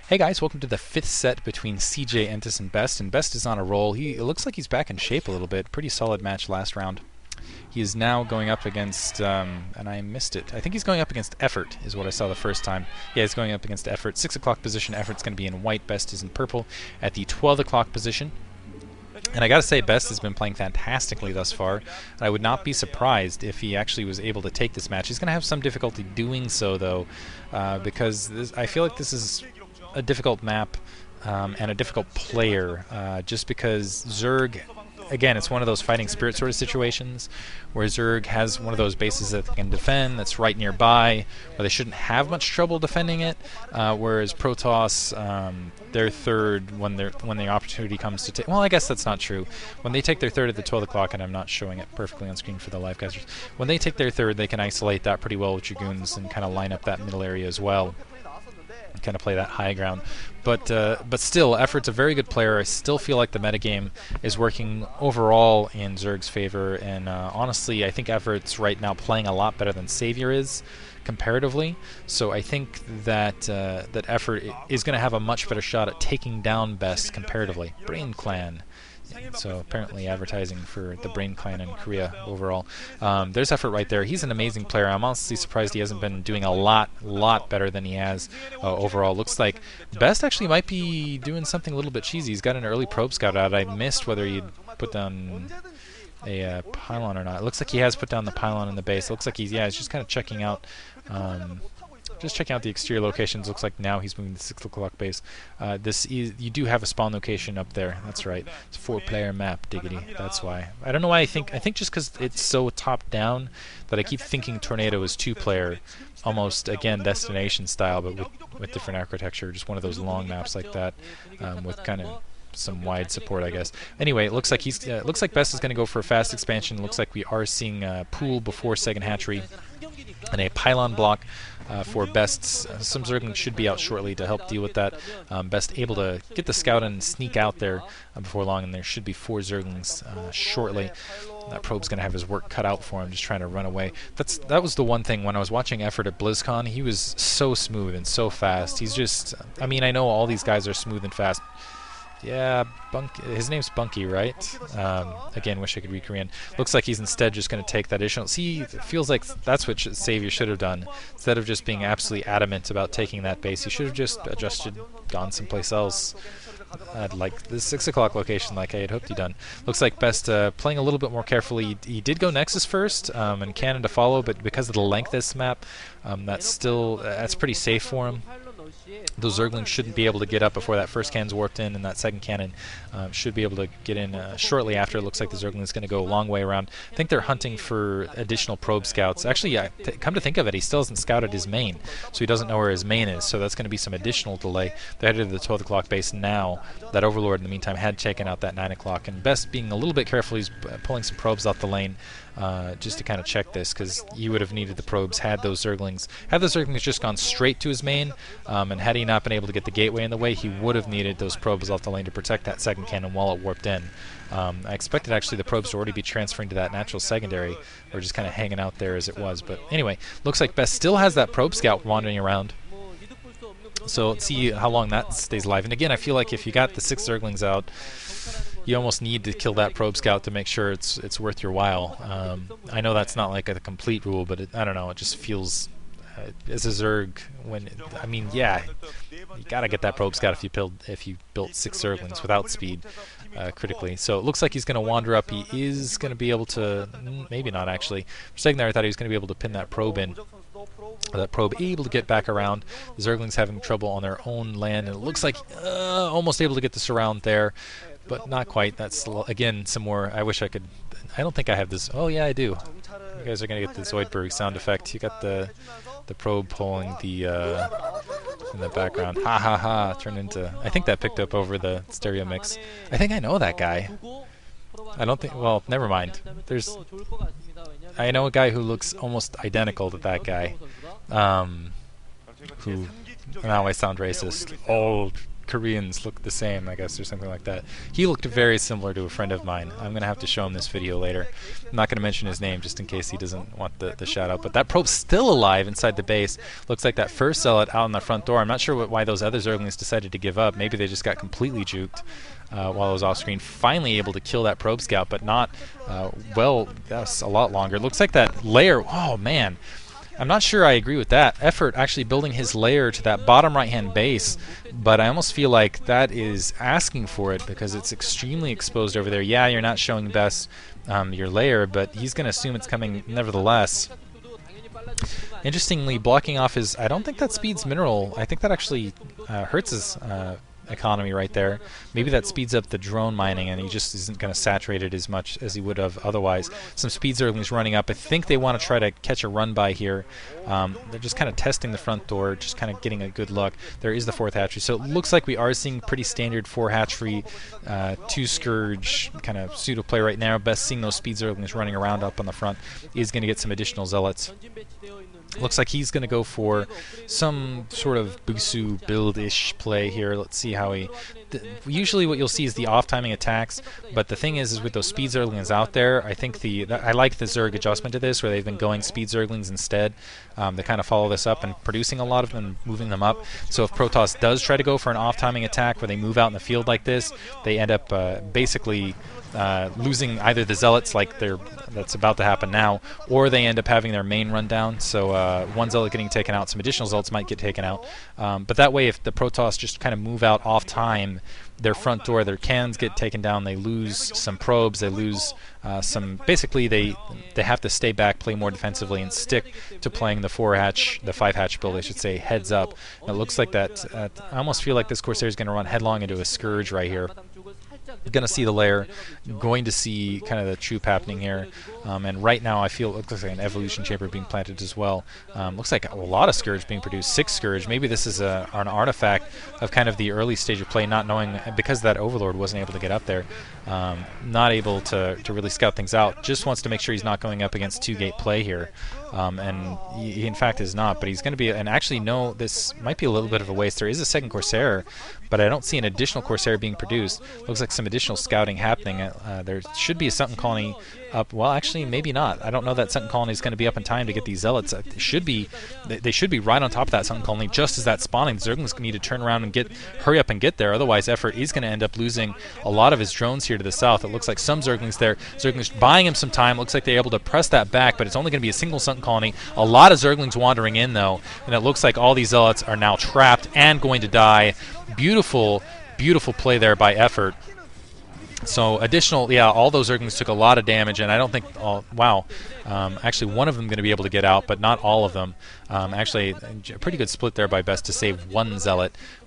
Hey guys, welcome to the fifth set between CJ, Entis, and Best. And Best is on a roll. It looks like he's back in shape a little bit. Pretty solid match last round. He is now going up against, and I missed it. I think he's going up against Effort, is what I saw the first time. Yeah, he's going up against Effort. 6 o'clock position. Effort's going to be in white. Best is in purple at the 12 o'clock position. And I gotta say, Best has been playing fantastically thus far. And I would not be surprised if he actually was able to take this match. He's gonna have some difficulty doing so, though, because I feel like this is a difficult map and a difficult player, just because Zerg, again, it's one of those fighting spirit sort of situations where Zerg has one of those bases that they can defend that's right nearby, where they shouldn't have much trouble defending it, whereas Protoss, their third, when the opportunity comes to take, well, I guess that's not true. When they take their third at the 12 o'clock, and I'm not showing it perfectly on screen for the live casters, when they take their third, they can isolate that pretty well with Dragoons and kind of line up that middle area as well. Kind of play that high ground, but still, Effort's a very good player. I still feel like the metagame is working overall in Zerg's favor, and honestly, I think Effort's right now playing a lot better than Savior is comparatively. So I think that that Effort is going to have a much better shot at taking down Best comparatively. Brain Clan. So apparently advertising for the Brain Clan in Korea overall. There's Effort right there. He's an amazing player. I'm honestly surprised he hasn't been doing a lot better than he has overall. Looks like Best actually might be doing something a little bit cheesy. He's got an early probe scout out. I missed whether he'd put down a pylon or not. It looks like he has put down the pylon in the base. It looks like he's just kind of checking out the exterior locations. Looks like now he's moving to the 6 o'clock base. You do have a spawn location up there. That's right. It's a 4-player map, Diggity. That's why. I don't know why I think just because it's so top down that I keep thinking Tornado is 2-player, almost again destination style, but with different architecture. Just one of those long maps like that, with kind of some wide support, I guess. Anyway, it looks like looks like Best is going to go for a fast expansion. Looks like we are seeing Pool before second hatchery and a pylon block for Best's. Some Zerglings should be out shortly to help deal with that. Best able to get the scout and sneak out there before long, and there should be 4 Zerglings shortly. That probe's going to have his work cut out for him, just trying to run away. That was the one thing when I was watching Effort at BlizzCon. He was so smooth and so fast. He's just, I mean, I know all these guys are smooth and fast. Yeah, his name's Bunky, right? Again, wish I could read Korean. Looks like he's instead just going to take that additional. See, it feels like that's what Savior should have done. Instead of just being absolutely adamant about taking that base, he should have just adjusted, gone someplace else. I'd like the 6 o'clock location like I had hoped he'd done. Looks like Best playing a little bit more carefully. He did go Nexus first, and Cannon to follow, but because of the length of this map, that's pretty safe for him. Those Zerglings shouldn't be able to get up before that first cannon's warped in, and that second cannon should be able to get in shortly after. It looks like the Zergling's going to go a long way around. I think they're hunting for additional probe scouts. Actually, come to think of it, he still hasn't scouted his main, so he doesn't know where his main is, so that's going to be some additional delay. They're headed to the 12 o'clock base now. That Overlord, in the meantime, had taken out that 9 o'clock, and Best being a little bit careful, he's pulling some probes out the lane just to kind of check this, because he would have needed the probes had those Zerglings just gone straight to his main, and had he not been able to get the gateway in the way, he would have needed those probes off the lane to protect that second cannon while it warped in. I expected actually the probes to already be transferring to that natural secondary, or just kind of hanging out there as it was, but anyway, looks like Best still has that probe scout wandering around. So let's see how long that stays alive. And again, I feel like if you got the 6 Zerglings out, you almost need to kill that probe scout to make sure it's worth your while. I know that's not like a complete rule, but I don't know, it just feels as a Zerg, I mean, yeah, you gotta get that probe scout if you built 6 Zerglings without speed critically. So it looks like he's going to wander up. He is going to be able to, maybe not actually. For a second there, I thought he was going to be able to pin that probe in. That probe able to get back around. The Zerglings having trouble on their own land, and it looks like almost able to get this around there, but not quite. That's again some more. I wish I could. I don't think I have this. Oh yeah, I do. You guys are gonna get the Zoidberg sound effect. You got the probe pulling the in the background. Ha ha ha! Turned into. I think that picked up over the stereo mix. I think I know that guy. I don't think. Well, never mind. I know a guy who looks almost identical to that guy. Who now I sound racist. Old Koreans look the same, I guess, or something like that. He looked very similar to a friend of mine. I'm going to have to show him this video later. I'm not going to mention his name just in case he doesn't want the shout out. But that probe's still alive inside the base. Looks like that first zealot out on the front door. I'm not sure why those other zerglings decided to give up. Maybe they just got completely juked while I was off screen. Finally able to kill that probe scout, but not, well, that's a lot longer. It looks like that lair, oh man. I'm not sure I agree with that. Effort actually building his lair to that bottom right-hand base, but I almost feel like that is asking for it because it's extremely exposed over there. Yeah, you're not showing best your lair, but he's going to assume it's coming nevertheless. Interestingly, blocking off his... I don't think that speeds mineral. I think that actually hurts his economy right there. Maybe that speeds up the drone mining and he just isn't going to saturate it as much as he would have otherwise. Some speed zerglings running up. I think they want to try to catch a run by here. They're just kind of testing the front door, just kind of getting a good look. There is the 4th hatchery. So it looks like we are seeing pretty standard 4 hatchery, 2 scourge kind of pseudo play right now. Best seeing those speed zerglings running around up on the front. Is going to get some additional zealots. Looks like he's going to go for some sort of Busu build-ish play here. Let's see how he... Usually what you'll see is the off-timing attacks, but the thing is with those speed zerglings out there, I think I like the Zerg adjustment to this, where they've been going speed zerglings instead. They kind of follow this up and producing a lot of them and moving them up. So if Protoss does try to go for an off-timing attack where they move out in the field like this, they end up basically... losing either the zealots like that's about to happen now, or they end up having their main run down. So one zealot getting taken out, some additional zealots might get taken out. But that way, if the Protoss just kind of move out off time, their front door, their cannons get taken down, they lose some probes, they lose some... Basically, they have to stay back, play more defensively, and stick to playing the 4-hatch, the 5-hatch build, I should say, heads up. And it looks like that... I almost feel like this Corsair is going to run headlong into a Scourge right here. Going to see the lair, going to see kind of the troop happening here, and right now I feel it looks like an evolution chamber being planted as well. Looks like a lot of Scourge being produced, 6 Scourge. Maybe this is an artifact of kind of the early stage of play, not knowing, because that Overlord wasn't able to get up there, not able to really scout things out, just wants to make sure he's not going up against 2-gate play here. And he in fact is not, but he's going to be, and actually no, this might be a little bit of a waste. There is a second Corsair, but I don't see an additional Corsair being produced. Looks like some additional scouting happening. There should be a Sunken Colony up. Well, actually, maybe not. I don't know that Sunken Colony is going to be up in time to get these zealots. They should be right on top of that Sunken Colony just as that's spawning. The Zerglings need to turn around and hurry up and get there. Otherwise, Effort is going to end up losing a lot of his drones here to the south. It looks like some Zerglings there. Zerglings buying him some time. Looks like they're able to press that back, but it's only going to be a single Sunken Colony. A lot of Zerglings wandering in, though, and it looks like all these zealots are now trapped and going to die. Beautiful, beautiful play there by Effort. So additional, yeah, all those Zerglings took a lot of damage, and I don't think, wow, actually one of them going to be able to get out, but not all of them. Actually, a pretty good split there by Best to save one Zealot, which